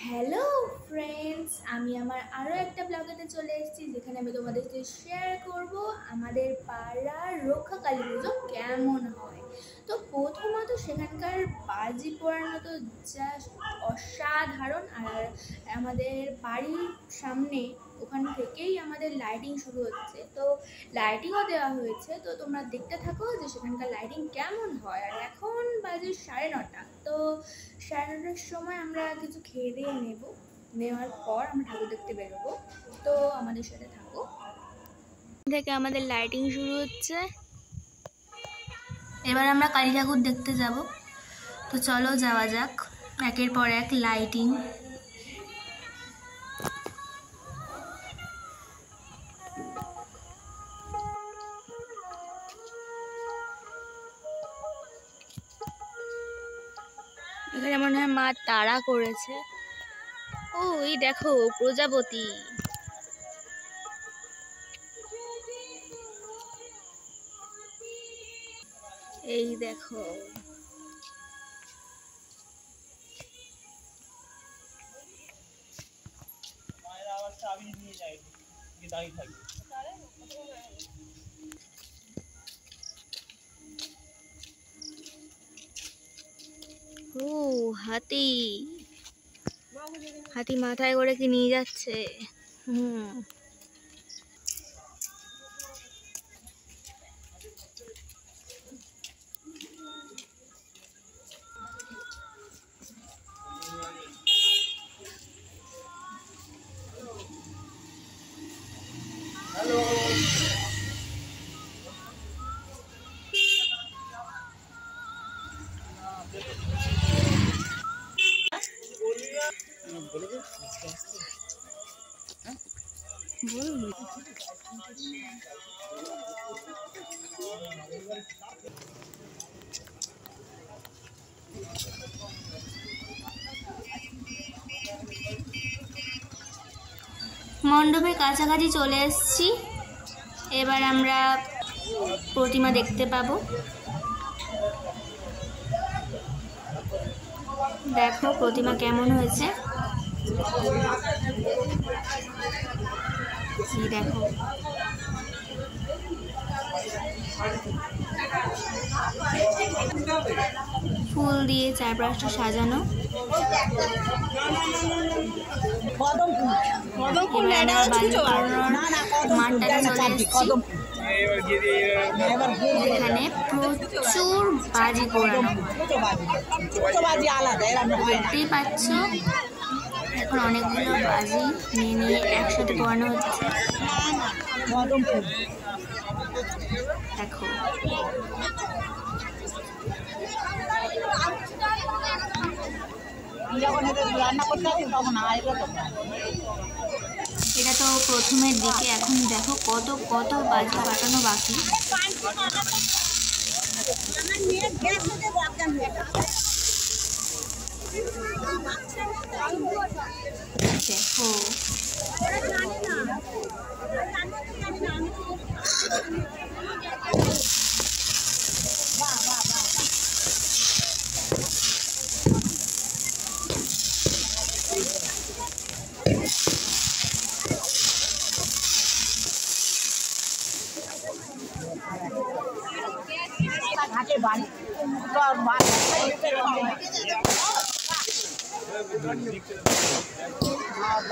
Hello friends, আমি আমার আরও একটা ব্লগেতে চলে এসেছি, যেখানে আমি তোমাদের সাথে শেয়ার করব আমাদের পাড়ার রক্ষাকালী পুজো কেমন হয়। তো প্রথমত সেখানকার বাজি পোড়ানো তো জাস্ট অসাধারণ। আর আমাদের বাড়ির সামনে ওখান থেকেই আমাদের লাইটিং শুরু হচ্ছে, তো লাইটিংও দেওয়া হয়েছে। তো তোমরা দেখতে থাকো যে সেখানকার লাইটিং কেমন হয়। আর এখন বাজে 9:30, তো 9:30টার সময় আমরা কিছু খেয়ে দিয়ে নেওয়ার পর আমরা ঠাকুর দেখতে বেরোবো। তো আমাদের সাথে থাকো। থেকে আমাদের লাইটিং শুরু হচ্ছে, এবার আমরা কালী ঠাকুর দেখতে যাব। তো চলো যাওয়া যাক, একের পর এক লাইটিং। এখানে মনে হয় মা তাড়া করেছে। ও এই দেখো প্রজাপতি। এই দেখো ও হাতি, হাতি মাথায় করে কি নিয়ে যাচ্ছে। মণ্ডপের কাছাকাছি চলে এসেছি, এবার আমরা প্রতিমা দেখতে পাবো। দেখো প্রতিমা কেমন হয়েছে, এই দেখো। ফুল দিয়ে চারপাশটা সাজানো। এখানে প্রচুর বাজি পোড়ানো, দেখতেই পাচ্ছ। এখন অনেকগুলো বাজি নিয়ে একসাথে পোড়ানো হচ্ছে। দেখো এটা তো প্রথমের দিকে, এখন দেখো কত কত বাজি ফাটানো বাকি। দেখো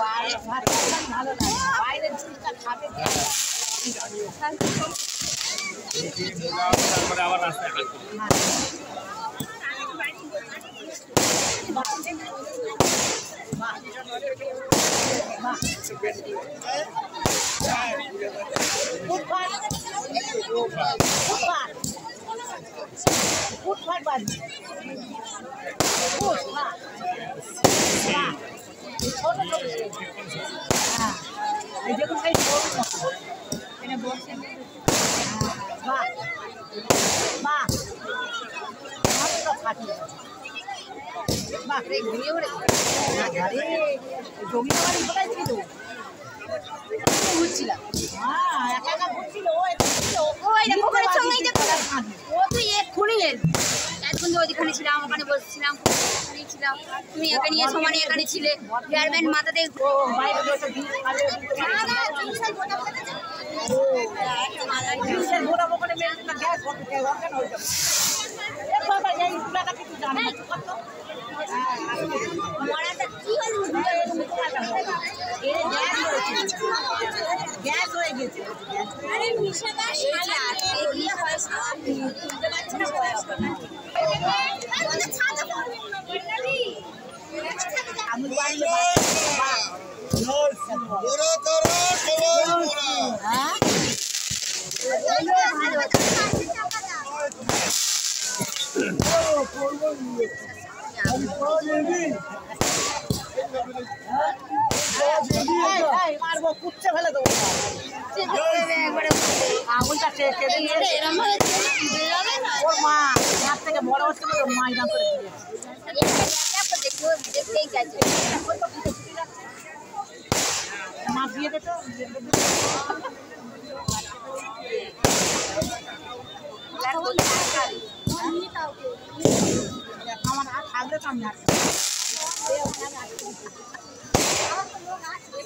বাড়ি ভালো লাগে, বাইরের জিনিসটা খাবে। আবার রাস্তায় ফুটফাট বাজি, ঘুরছিলাম একা একা ঘুরছিল, ও তুই এক্ষুনি এতক্ষণ ওইখানে ছিলাম, ওখানে বসছিলাম, ছিলাম, তুমি এখানে নিয়ে সমানে এখানে ছিলে, চেয়ারম্যান মাথাতে গ্যাস হয়ে গেছে। আগুনটা ওর মা থেকে বড় হচ্ছে মা দেখতেই চাইছে মা দিয়ে দিত আমার আর থাকলে তো আমি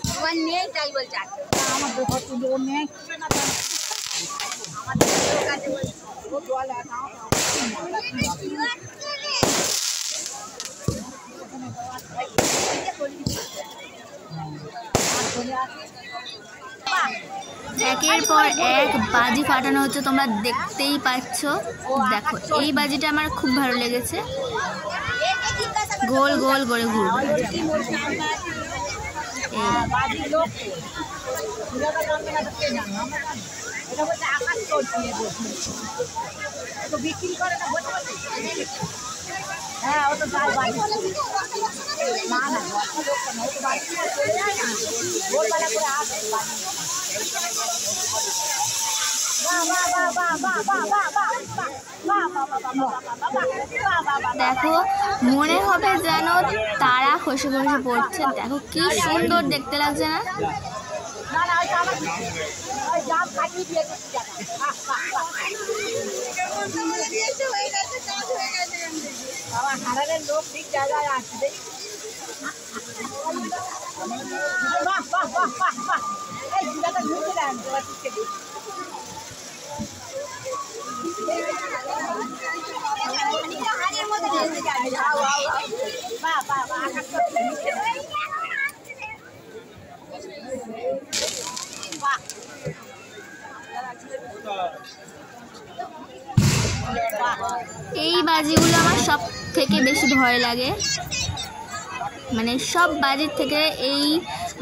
তোমার নেই তাই বলছে আমার দেখো তুমি ও নেই আমাদের কাছে ও জল আছে একের পর এক বাজি ফাটানো হচ্ছে, তোমরা দেখতেই পাচ্ছ। দেখো এই বাজিটা আমার খুব ভালো লেগেছে, গোল গোল করে ঘুরবে। বিক্রি করে হ্যাঁ ও তো না না দেখো মনে হবে যেন তারা খসে খসে পড়ছে। দেখো কি সুন্দর দেখতে লাগছে না? লোক ঠিক জায়গায় আসবে। এই বাজিগুলো আমার সব থেকে বেশি ভয় লাগে, মানে সব বাজির থেকে এই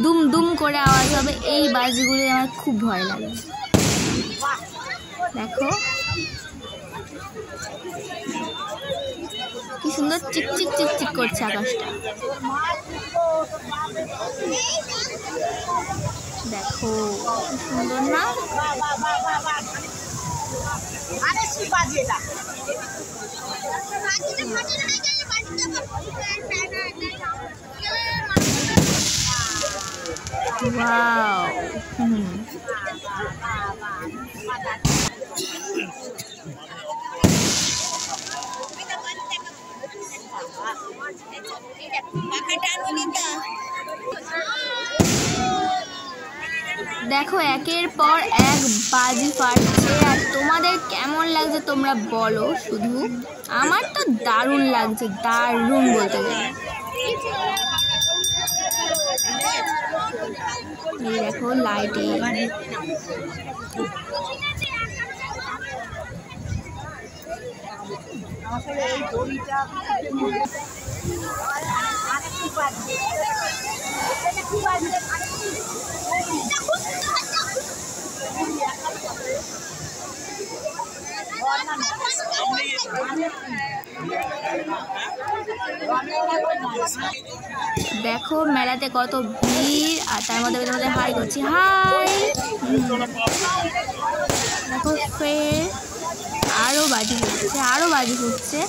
দুম দুম করে আওয়াজ হবে, এই বাজিগুলো আমার খুব ভয় লাগে। দেখো কি সুন্দর চিকচিক চিকচিক করছে আকাশটা। দেখো কি সুন্দর না? ওয়াও দেখো একের পর এক বাজি ফাটছে, আর তোমাদের কেমন লাগছে তোমরা বলো শুধু। আমার তো দারুণ লাগছে, দারুণ বলতে গেলে। এই দেখো লাইটিং, দেখো মেলাতে কত ভিড়, আর তার মধ্যে তোমাদের হাই করছি, হাই। দেখো ফের আরো বাজি ফুটছে, আরো বাজি ফুটছে।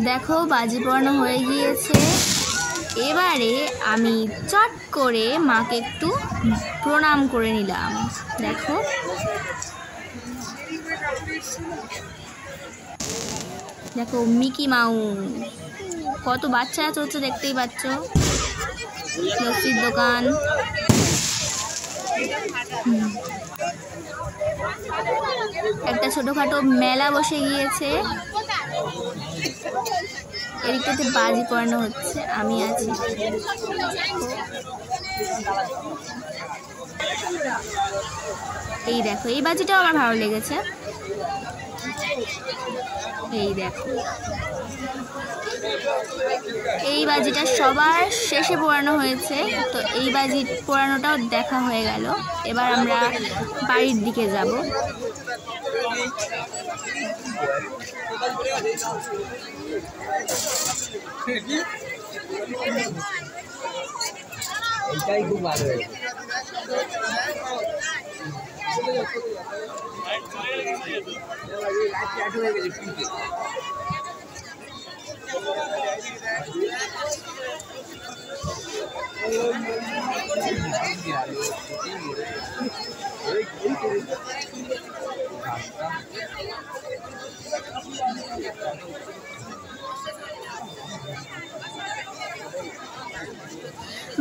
দেখো বাজি পোড়ানো হয়ে গিয়েছে। এবারে আমি চট করে মাকে একটু প্রণাম করে নিলাম। দেখো দেখো মিকি মাউস, কত বাচ্চারা চলছে দেখতেই পাচ্ছ। লস্যির দোকান, একটা ছোটখাটো মেলা বসে গিয়েছে। এদিকটাতে বাজি পোড়ানো হচ্ছে, আমি আছি। এই দেখো এই বাজিটাও আমার ভালো লেগেছে। এই দেখো এই বাজিটা সবার শেষে পোড়ানো হয়েছে, তো এই বাজি পোড়ানোটাও দেখা হয়ে গেল। এবার আমরা বাড়ির দিকে যাব। এইটাই খুব ভালো হয়েছে।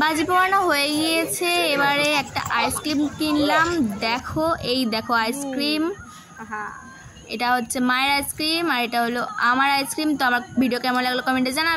বাজি পোড়ানো হয়ে গিয়েছে। এবারে একটা আইসক্রিম কিনলাম। দেখো এই দেখো আইসক্রিম, এটা হচ্ছে মায়ের আইসক্রিম আর এটা হলো আমার আইসক্রিম। তো আমার ভিডিও কেমন লাগলো কমেন্টে জানাবে।